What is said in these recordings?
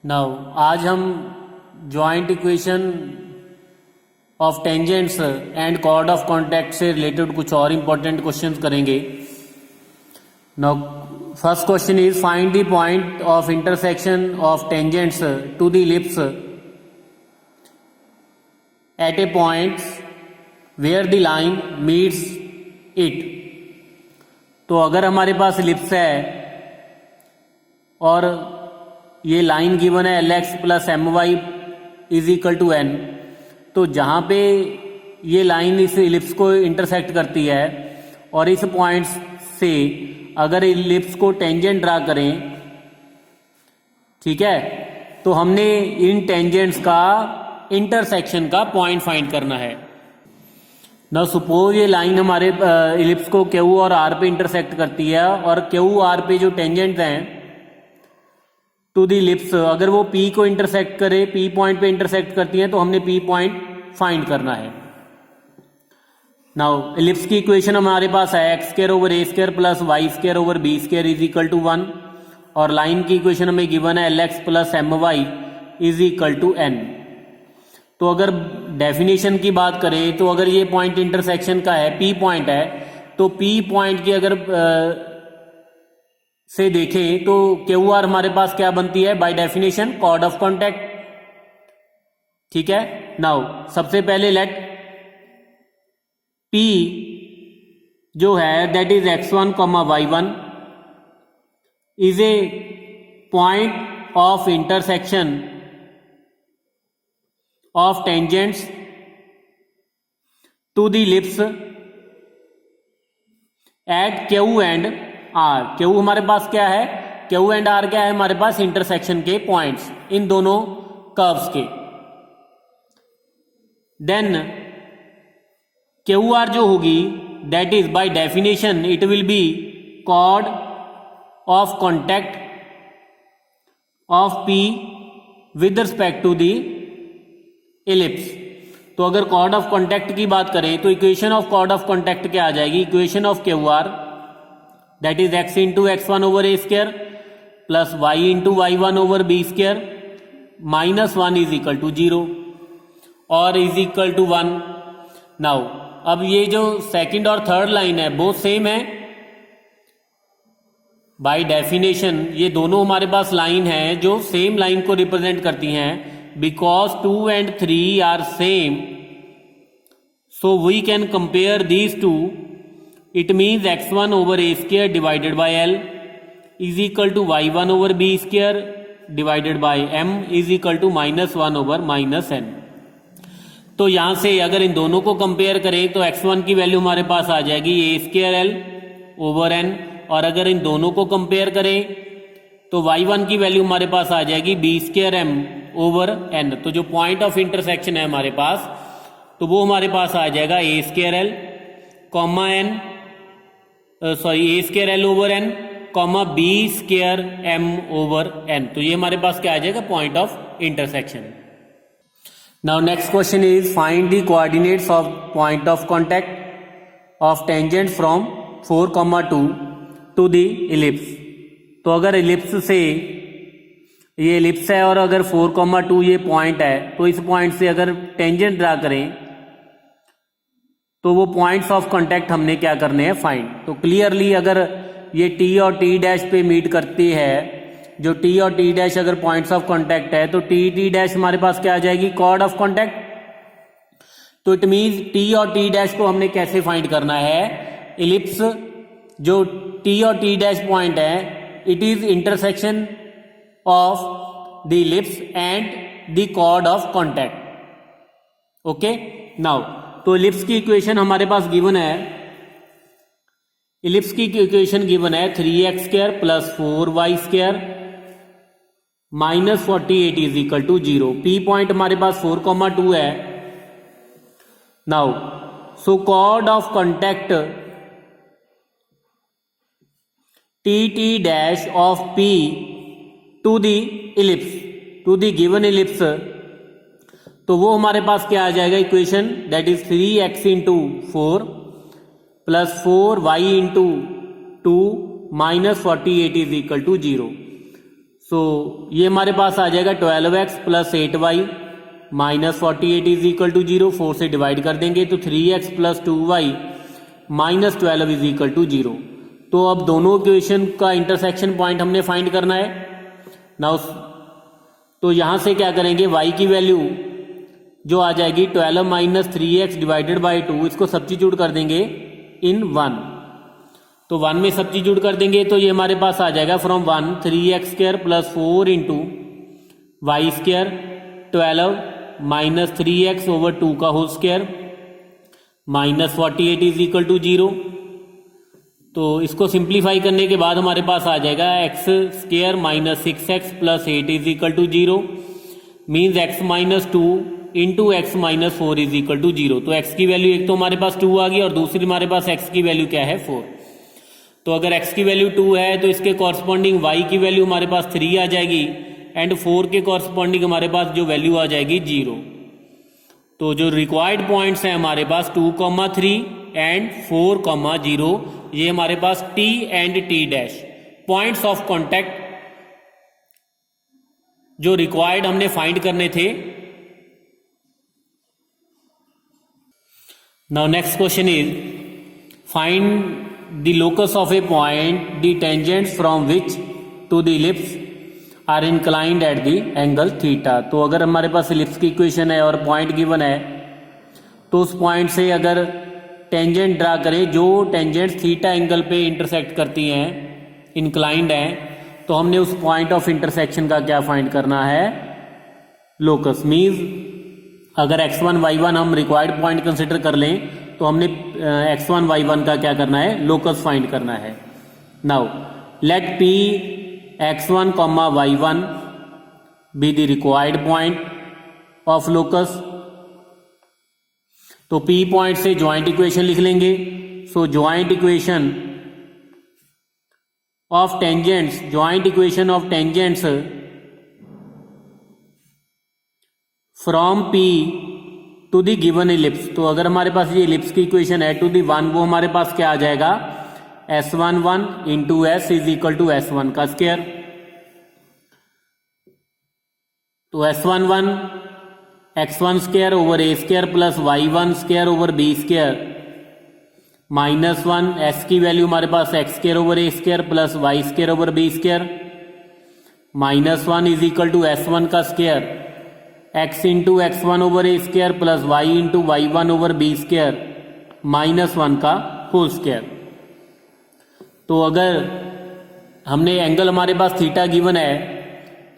Now आज हम joint equation of tangents and chord of contact से रिलेटेड कुछ और इंपॉर्टेंट क्वेश्चंस करेंगे। Now first question is find the point of intersection of tangents to the ellipse at a point where the line meets it. तो अगर हमारे पास ellipse है और ये लाइन गिवन है l x plus m y is equal to n, तो जहाँ पे ये लाइन इस इलिप्स को इंटरसेक्ट करती है और इस पॉइंट से अगर इलिप्स को टेंजेंट ड्रा करें, ठीक है, तो हमने इन टेंजेंट्स का इंटरसेक्शन का पॉइंट फाइंड करना है। ना सपोज ये लाइन हमारे इलिप्स को क्यू और आर पे इंटरसेक्ट करती है और क्यू आर पे जो टेंजेंट हैं टू द इलिप्स, अगर वो पी को इंटरसेक्ट करे, पी पॉइंट पे इंटरसेक्ट करती हैं, तो हमने पी पॉइंट फाइंड करना है। नाउ इलिप्स की इक्वेशन हमारे पास है x square over A square plus y square over B square is equal to 1, और लाइन की इक्वेशन हमें गिवन है l x plus m y is equal to n. तो अगर डेफिनेशन की बात करें तो अगर ये पॉइंट इंटरसेक्शन का है, पी पॉइंट है, तो पी पॉइंट की अगर से देखें तो क्यू आर हमारे पास क्या बनती है by definition chord of contact, ठीक है। नाउ सबसे पहले लेट पी जो है that is x1 y1 is a point of intersection of tangents to the ellipse at Q and R. Q हमारे पास क्या है, क्यू एंड आर क्या है हमारे पास इंटरसेक्शन के पॉइंट्स इन दोनों कर्व्स के। देन क्यू आर जो होगी that is by definition it will be chord of contact of P with respect to the ellipse. तो अगर कॉर्ड ऑफ कॉन्टैक्ट की बात करें तो equation of chord of contact क्या आ जाएगी, equation of Q R that is x into x1 over A square plus y into y1 over B square minus 1 is equal to 0 और is equal to 1। Now अब ये जो second और third line है वो सेम है by definition, ये दोनों हमारे पास लाइन है जो सेम लाइन को रिप्रेजेंट करती हैं। Because 2 and 3 are same so we can compare these two. It means x1 over a square divided by L is equal to y1 over b square divided by m is equal to minus 1 over minus n। तो यहां से अगर इन दोनों को compare करें तो x1 की value हमारे पास आ जाएगी a square l over n, और अगर इन दोनों को कंपेयर करें तो y1 की वैल्यू हमारे पास आ जाएगी b square m over n। तो जो पॉइंट ऑफ इंटरसेक्शन है हमारे पास, तो वो हमारे पास आ जाएगा a square l comma n a square l over n comma b square m over n. तो ये हमारे पास क्या आ जाएगा point of intersection. Now next question is find the coordinates of point of contact of tangent from 4,2 to the ellipse. तो अगर ellipse से ये इलिप्स है और अगर 4,2 ये पॉइंट है, तो इस पॉइंट से अगर टेंजेंट ड्रा करें तो वो पॉइंट्स ऑफ कांटेक्ट हमने क्या करने हैं फाइंड। तो क्लियरली अगर ये टी और टी डैश पे मीट करती है, जो टी और टी डैश अगर पॉइंट्स ऑफ कांटेक्ट है, तो टी टी डैश हमारे पास क्या आ जाएगी कॉर्ड ऑफ कांटेक्ट। तो इट मींस टी और टी डैश को हमने कैसे फाइंड करना है, इलिप्स जो टी और टी डैश पॉइंट है it is intersection of the ellipse and the chord of contact. Okay, now तो इलिप्स की इक्वेशन हमारे पास गिवन है, इलिप्स की इक्वेशन गिवन है 3x square plus 4y square minus 48 is equal to 0। P point हमारे पास 4,2 है। Now so chord of contact T T dash of P to the ellipse, to the given ellipse, तो वो हमारे पास क्या आ जाएगा equation that is 3x into 4 plus 4y into 2 minus 48 is equal to 0। ये हमारे पास आ जाएगा 12x plus 8y minus 48 is equal to 0। 4 से डिवाइड कर देंगे तो 3x plus 2y minus 12 is equal to 0। तो अब दोनों इक्वेशन का इंटरसेक्शन पॉइंट हमने फाइंड करना है ना। तो यहां से क्या करेंगे, y की वैल्यू जो आ जाएगी 12 माइनस 3x डिवाइडेड बाई 2, इसको सब्स्टिट्यूट कर देंगे इन 1। तो 1 में सब्स्टिट्यूट कर देंगे तो ये हमारे पास आ जाएगा from 1 3x square plus 4 into y square 12 minus 3x over 2 का whole square minus 48 is equal to 0। तो इसको सिंप्लीफाई करने के बाद हमारे पास आ जाएगा x square minus 6x plus 8 is equal to 0 means x minus 2 into x minus 4 is equal to 0। तो x की वैल्यू एक तो हमारे पास 2 आ गई और दूसरी हमारे पास x की वैल्यू क्या है 4। तो अगर x की वैल्यू 2 है तो इसके कॉरस्पॉन्डिंग y की वैल्यू हमारे पास 3 आ जाएगी एंड 4 के कॉरस्पॉन्डिंग हमारे पास जो वैल्यू आ जाएगी 0। तो जो रिक्वायर्ड पॉइंट्स हैं हमारे पास 2,3 एंड 4,0, ये हमारे पास t and t dash points of contact जो रिक्वायर्ड हमने फाइंड करने थे। Now next question is find the locus of a point the tangents from which to the ellipse are inclined at the angle theta। तो अगर हमारे पास ellipse की equation है और पॉइंट गिवन है तो उस पॉइंट से अगर टेंजेंट ड्रा करें जो टेंजेंट थीटा एंगल पे इंटरसेक्ट करती हैं, इंक्लाइंड हैं, तो हमने उस पॉइंट ऑफ इंटरसेक्शन का क्या फाइंड करना है, लोकस। मीन्स अगर x1 y1 हम रिक्वायर्ड पॉइंट कंसिडर कर लें तो हमने x1 y1 का क्या करना है, लोकस फाइंड करना है। Now let p x1 y1 be the required point of locus. तो p पॉइंट से ज्वाइंट इक्वेशन लिख लेंगे। So joint equation of tangents, joint equation of tangents from p to the given ellipse. तो अगर हमारे पास ये इलिप्स की इक्वेशन है टू दी 1, वो हमारे पास क्या आ जाएगा, S11 into S is equal to S1 का स्क्वायर। तो S11 x1 square over a square plus y1 square over b square minus 1, s की वैल्यू हमारे पास x square over a square plus y square over b square minus 1 is equal to S1 का square x into x1 over ए square plus y into y1 over B square minus 1 का whole square. तो अगर हमने angle हमारे पास theta given है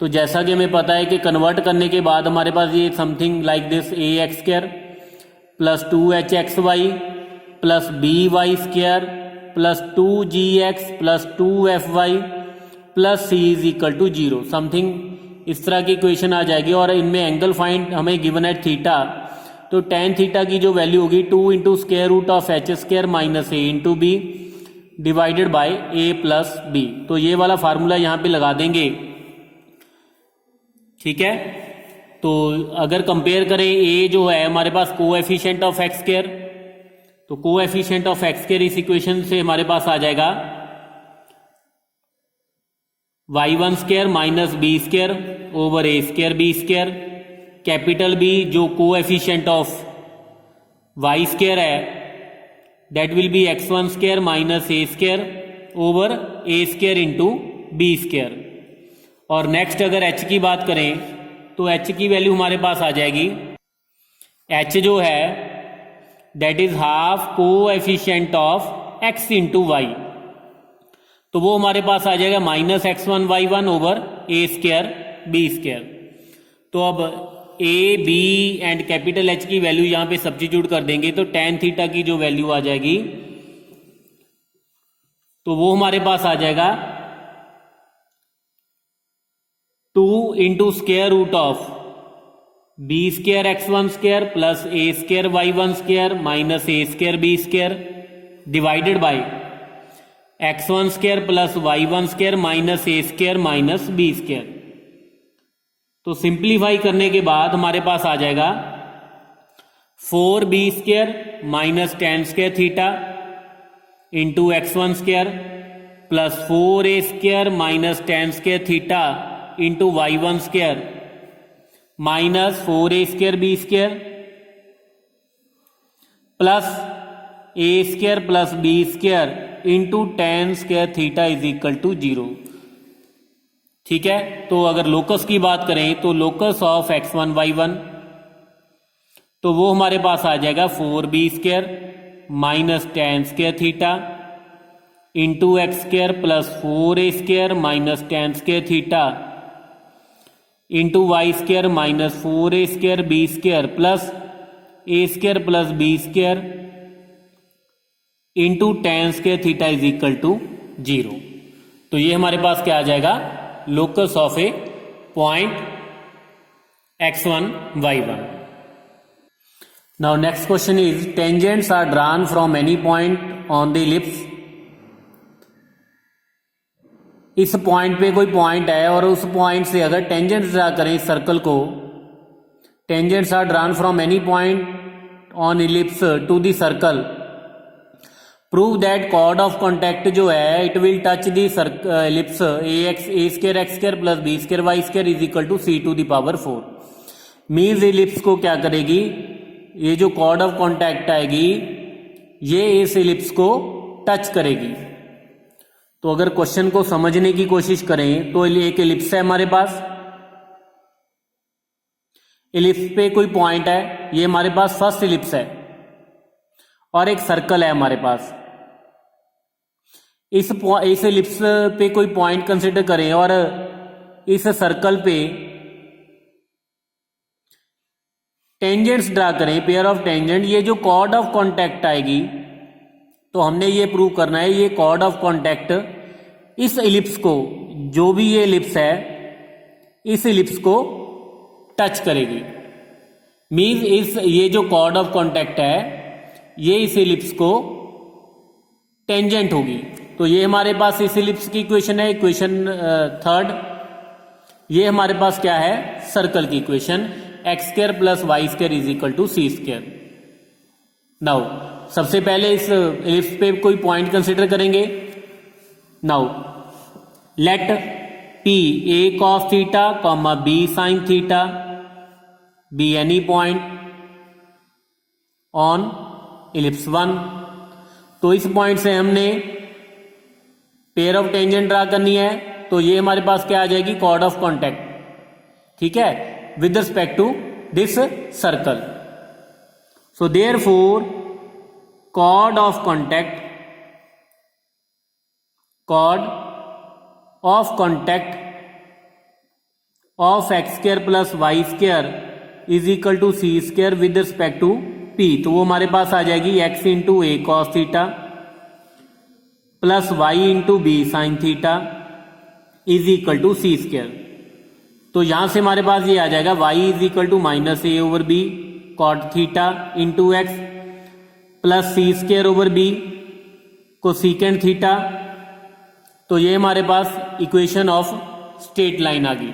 तो जैसा कि हमें पता है कि कन्वर्ट करने के बाद हमारे पास ये something like this a x square plus 2hxy प्लस by square plus 2gx plus 2fy plus c is equal to 0, something इस तरह की इक्वेशन आ जाएगी। और इनमें एंगल फाइंड हमें गिवन है थीटा। तो टेन थीटा की जो वैल्यू होगी 2 into square root of h square minus a into b divided by a plus b. तो ये वाला फार्मूला यहां पे लगा देंगे, ठीक है। तो अगर कंपेयर करें ए जो है हमारे पास कोएफिशिएंट ऑफ एक्स स्क्वायर, तो कोएफिशिएंट ऑफ एक्स स्क्वायर इस इक्वेशन से हमारे पास आ जाएगा y1 square minus B square over ए square B square. Capital B जो कोएफिशिएंट ऑफ y स्क्वायर है that will be x1 square minus A square over A square into B square. और next अगर h की बात करें तो h की value हमारे पास आ जाएगी, h जो है that is half coefficient of x into y. तो वो हमारे पास आ जाएगा माइनस x1 y1 ओवर ए स्क्वायर बी स्क्वायर। तो अब a b and capital H की वैल्यू यहां पे सब्स्टिट्यूट कर देंगे तो टेन थीटा की जो वैल्यू आ जाएगी तो वो हमारे पास आ जाएगा 2 into square root of b square x1 square plus a square y1 square minus A square B square divided by x1 square plus y1 square minus A square minus B square. तो simplify करने के बाद हमारे पास आ जाएगा 4b square minus tan square theta into x1 square plus 4a square minus tan square theta into y one square minus 4a² b² plus a² plus b² into tan square theta is equal to 0। ठीक है, तो अगर locus की बात करें तो locus of x1 y1 तो वो हमारे पास आ जाएगा 4b² minus tan square theta into x² plus 4a² minus tan square theta into y² minus 4a² b² plus a² plus b² into tan square theta is equal to 0। तो ये हमारे पास क्या आ जाएगा, locus of a point x1 y1। Now next question is tangents are drawn from any point on the ellipse. इस point पे कोई पॉइंट है और उस पॉइंट से अगर टेंजेंट्स ड्रा करें इस सर्कल को, tangents are drawn from any point on ellipse to the circle, prove that chord of contact जो है it will touch the ellipse a² x² plus b² y² is equal to c to the power 4। Means ellipse को क्या करेगी, ये जो cord of contact आएगी ये इस इलिप्स को टच करेगी। तो अगर क्वेश्चन को समझने की कोशिश करें तो एक इलिप्स है हमारे पास, इलिप्स पे कोई पॉइंट है, ये हमारे पास फर्स्ट इलिप्स है और एक सर्कल है हमारे पास। इस इलिप्स पे कोई पॉइंट कंसिडर करें और इस सर्कल पे टेंजेंट्स ड्रा करें, पेयर ऑफ टेंजेंट। ये जो कॉर्ड ऑफ कॉन्टैक्ट आएगी तो हमने ये प्रूव करना है ये कॉर्ड ऑफ कॉन्टैक्ट इस इलिप्स को, जो भी ये इलिप्स है इस इलिप्स को टच करेगी। मीन्स ये जो कॉर्ड ऑफ कॉन्टैक्ट है ये इस इलिप्स को टेंजेंट होगी। तो ये हमारे पास इस इलिप्स की इक्वेशन है, इक्वेशन थर्ड। ये हमारे पास क्या है, सर्कल की equation, x² plus y² is equal to c²। Now सबसे पहले इस इलिप्स पे कोई पॉइंट कंसिडर करेंगे। Now let p a cos theta comma b sin theta be any point on ellipse 1। तो इस पॉइंट से हमने पेयर ऑफ टेंजेंट ड्रा करनी है, तो ये हमारे पास क्या आ जाएगी, कॉर्ड ऑफ कॉन्टैक्ट। ठीक है, with respect to this circle. So therefore chord of contact, chord of contact of x² plus y² is equal to c² with respect to p। तो वो हमारे पास आ जाएगी x into a cos theta plus y into b sin theta is equal to c²। तो यहां से हमारे पास ये आ जाएगा y is equal to minus a over b cot theta into x plus c² over b cosecant theta. तो ये हमारे पास इक्वेशन ऑफ स्ट्रेट लाइन आ गई।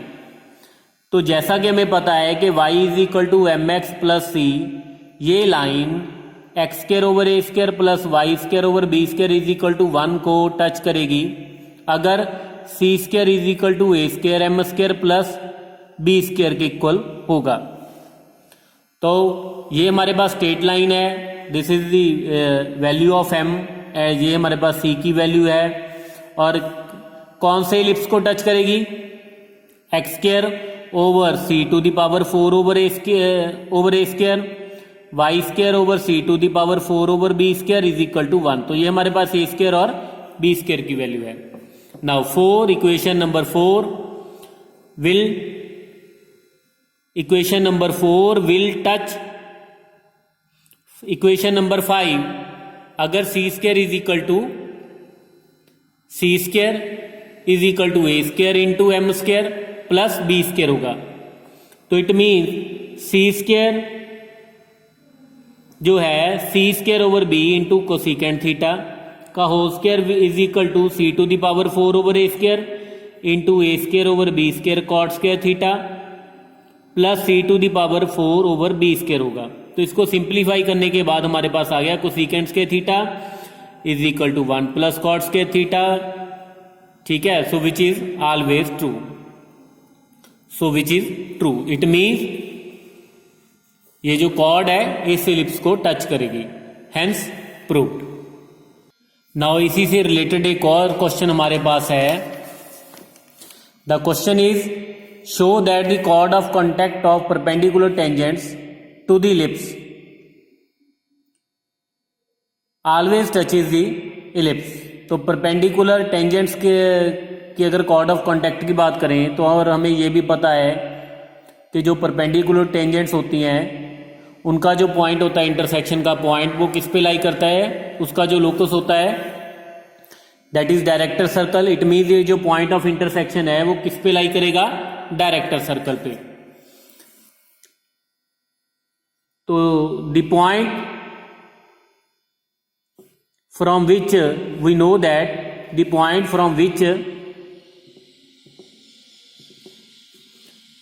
तो जैसा कि हमें पता है कि y is equal to mx plus c, ये line x² over a² plus y² over b² is equal to 1 को टच करेगी अगर c² is equal to a² m² plus b² के इक्वल होगा। तो ये हमारे पास स्ट्रेट लाइन है, this is the value of m, ये हमारे पास c की वैल्यू है। और कौन से इलिप्स को टच करेगी, x² over c to the power 4 over a², y² over c to the power 4 over b² is equal to 1। तो ये हमारे पास a² और b² की वैल्यू है। Now 4 equation number 4 will touch equation number 5। अगर c² is equal to c² is equal to a² into m² plus b² होगा, तो it mean c² जो है c² over b into cosecant theta का whole square is equal to c to the power 4 over a² into a² over b² cot square theta plus c to the power 4 over b² होगा। तो इसको simplify करने के बाद हमारे पास आ गया cosecant square theta is equal to 1 plus cot square theta. ठीक है, so which is always true. So which is true. It means ये जो कॉर्ड है इस इलिप्स को टच करेगी, हेंस प्रूव्ड। नाउ इसी से रिलेटेड एक और क्वेश्चन हमारे पास है। The question is show that the chord of contact of perpendicular tangents to the ellipse always touches the ellipse. तो परपेंडिकुलर टेंजेंट्स की अगर कॉर्ड ऑफ कॉन्टैक्ट की बात करें तो और हमें ये भी पता है कि जो परपेंडिकुलर टेंजेंट्स होती हैं उनका जो पॉइंट होता है, इंटरसेक्शन का पॉइंट, वो किस पे लाई करता है, उसका जो लोकस होता है that is director circle. It means ये जो पॉइंट ऑफ इंटरसेक्शन है वो किस पे लाई करेगा, डायरेक्टर सर्कल पे। तो the point from which we know that the point from which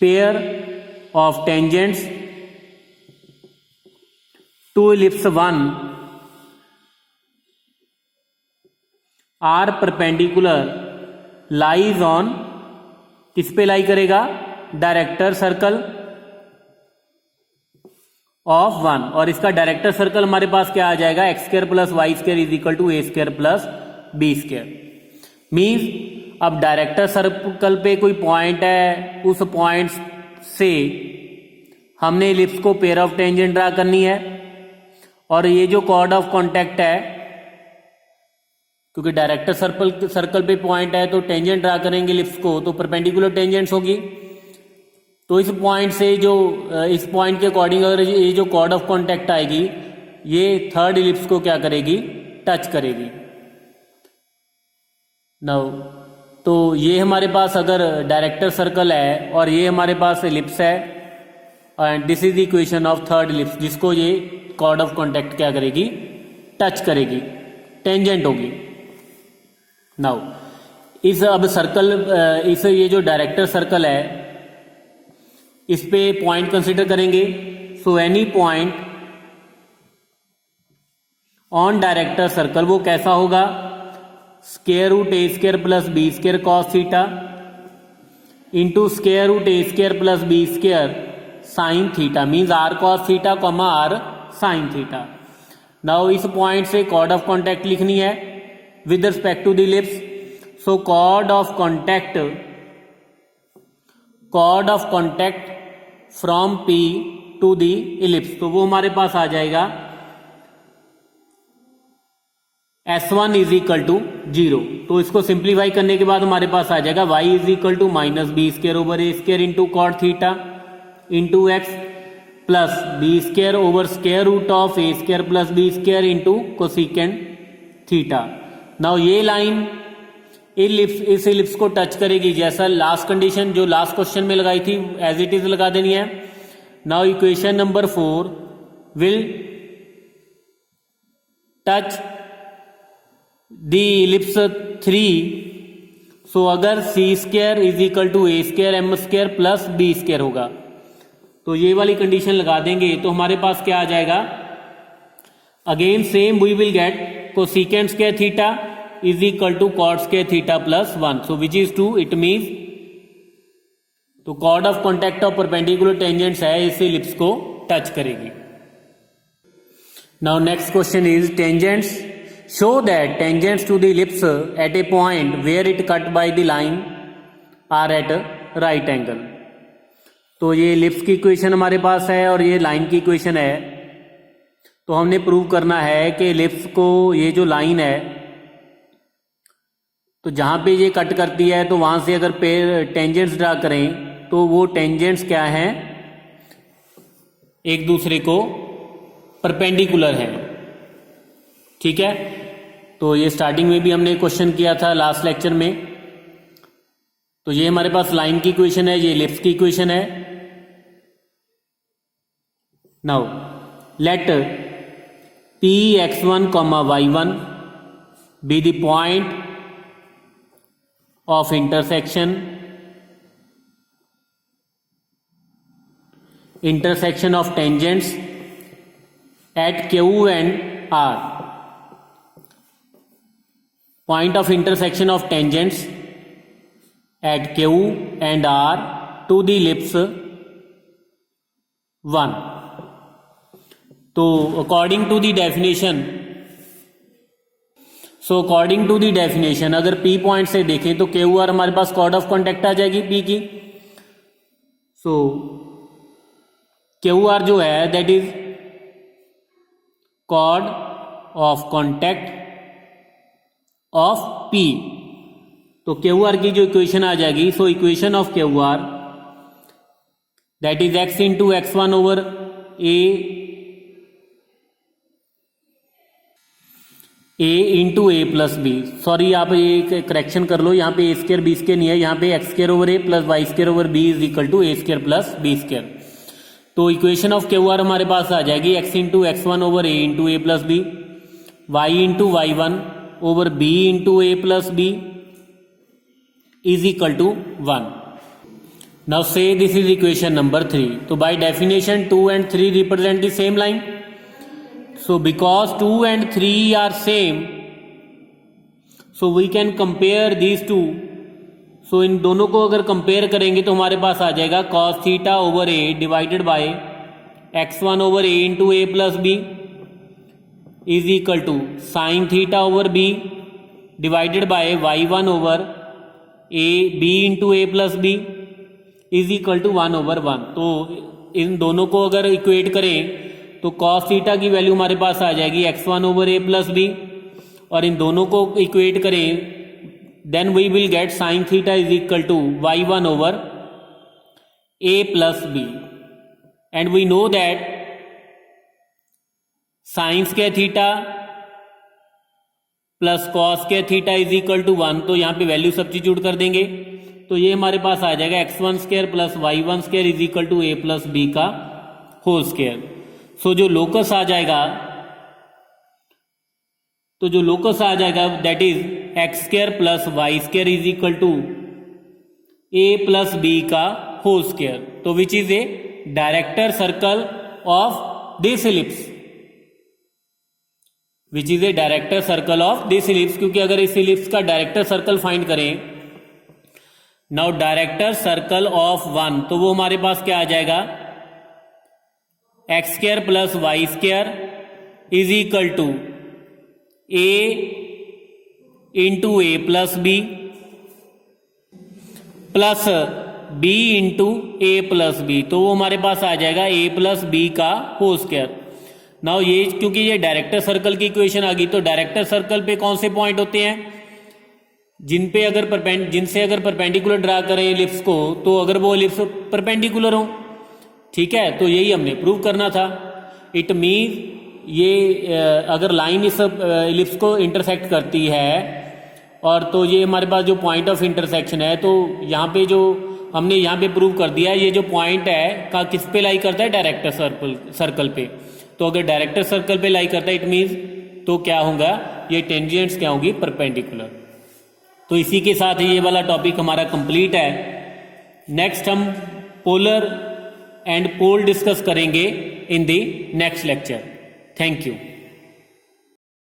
pair of tangents to ellipse 1 are perpendicular lies on, किस पे लाई करेगा, डायरेक्टर सर्कल ऑफ 1। और इसका डायरेक्टर सर्कल हमारे पास क्या आ जाएगा, x square plus y square is equal to a square plus b square. Means अब डायरेक्टर सर्कल पे कोई पॉइंट है, उस पॉइंट से हमने इलिप्स को पेयर ऑफ टेंजेंट ड्रा करनी है। और ये जो कॉर्ड ऑफ कॉन्टैक्ट है, क्योंकि डायरेक्टर सर्कल पे पॉइंट है तो टेंजेंट ड्रा करेंगे इलिप्स को, तो परपेंडिकुलर टेंजेंट्स होगी। तो इस पॉइंट से जो इस पॉइंट के अकॉर्डिंग अगर ये जो कॉर्ड ऑफ कॉन्टैक्ट आएगी ये थर्ड इलिप्स को क्या करेगी, टच करेगी। नाउ तो ये हमारे पास अगर डायरेक्टर सर्कल है और ये हमारे पास इलिप्स है and this is the equation of third ellipse जिसको ये कॉर्ड ऑफ कॉन्टैक्ट क्या करेगी, टच करेगी, टेंजेंट होगी। नाउ इस अब सर्कल इस ये जो डायरेक्टर सर्कल है इस पे पॉइंट कंसीडर करेंगे। So any point on director circle वो कैसा होगा, square root a square plus b square cos theta into square root a square plus b square sine theta, means r cos theta comma r sine theta. Now इस point से chord of contact लिखनी है with respect to the ellipse. So chord of contact from P to the ellipse, तो वो हमारे पास आ जाएगा S1 इज इक्वल टू 0। तो इसको सिंप्लीफाई करने के बाद हमारे पास आ जाएगा y is equal to minus B square over A square into cot theta into x plus b square over square root of a square plus b square into cosecant theta. Now ये line इस ellipse को touch करेगी, जैसा last condition जो last question में लगाई थी as it is लगा देनी है। Now equation number 4 will touch the ellipse 3। So अगर c square is equal to a square m square plus b square होगा तो ये वाली कंडीशन लगा देंगे तो हमारे पास क्या आ जाएगा, again same we will get cosecant square theta is equal to cot square theta plus 1, so which is 2। it means तो chord of contact of perpendicular tangents है इस इलिप्स को टच करेगी। Now next question is tangents show that tangents to the ellipse at a point where it cut by the line are at right angle. तो ये ellipse की equation हमारे पास है और ये लाइन की इक्वेशन है। तो हमने प्रूव करना है कि इलिप्स को ये जो लाइन है तो जहां पे ये कट करती है तो वहां से अगर टेंजेंट्स ड्रा करें तो वो टेंजेंट्स क्या हैं, एक दूसरे को परपेंडिकुलर है। ठीक है, तो ये स्टार्टिंग में भी हमने क्वेश्चन किया था लास्ट लेक्चर में। तो ये हमारे पास लाइन की इक्वेशन है, ये इलिप्स की इक्वेशन है। Now late Px1, y1 be the point of intersection of tangents at Q and R. Point of intersection of tangents at Q and R to the ellipse 1। तो according to the definition, अगर P point से देखें तो QR हमारे पास chord of contact आ जाएगी P की। सो QR जो है that is chord of contact of P। तो QR की जो इक्वेशन आ जाएगी, so equation of QR that is x into x1 over a into a plus b. Sorry आप ये करेक्शन कर लो, यहाँ पे ए स्केयर बी स्केयर नहीं है, यहाँ पे x square over a plus y square over b is equal to a square plus b square. तो इक्वेशन ऑफ QR हमारे पास आ जाएगी x into x1 over a into a plus b, y into y1 over b into a plus b is equal to 1। Now say this is equation number 3। तो by definition 2 and 3 represent the same line. So because 2 and 3 are same, so we can compare these two. So इन दोनों को अगर compare करेंगे तो हमारे पास आ जाएगा cos theta over a divided by x1 over a into a plus b is equal to sine theta over b divided by y1 over a b into a plus b is equal to 1 over 1। तो इन दोनों को अगर equate करें तो cos theta की value हमारे पास आ जाएगी x1 over a plus B, और इन दोनों को इक्वेट करें then we will get sine theta is equal to y1 over a plus b. And we know that sine square theta plus cos square theta is equal to 1। तो यहाँ पे value substitute कर देंगे तो ये हमारे पास आ जाएगा x1 square plus y1 square is equal to a plus b का होल स्क्वायर। सो जो लोकस आ जाएगा that is x square plus y square is equal to a plus b का होल स्क्वायर। तो which is a director circle of this ellipse, क्योंकि अगर इस ellipse का डायरेक्टर सर्कल फाइंड करें, नाउ डायरेक्टर सर्कल ऑफ 1, तो वो हमारे पास क्या आ जाएगा x square plus y square is equal to a into a plus b plus b into a plus b. तो वो हमारे पास आ जाएगा ए प्लस बी का होल स्क्वायर। नाउ ये क्योंकि ये डायरेक्टर सर्कल की इक्वेशन आ गई, तो डायरेक्टर सर्कल पे कौन से पॉइंट होते हैं जिनसे अगर परपेंडिकुलर ड्रा करें इलिप्स को, तो अगर वो इलिप्स परपेंडिकुलर हो, ठीक है, तो यही हमने प्रूव करना था। इट मीन ये अगर लाइन इस इलिप्स को इंटरसेक्ट करती है, और तो ये हमारे पास जो पॉइंट ऑफ इंटरसेक्शन है, तो यहाँ पे जो हमने यहाँ पे प्रूव कर दिया, ये जो पॉइंट है का किस पे लाई करता है डायरेक्टर सर्कल पे। तो अगर डायरेक्टर सर्कल पे लाई करता है इट मीन्स तो क्या होगा, ये टेंजेंट्स क्या होंगी परपेंडिकुलर। तो इसी के साथ ये वाला टॉपिक हमारा कंप्लीट है। नेक्स्ट हम पोलर एंड पोल डिस्कस करेंगे in the next lecture. Thank you.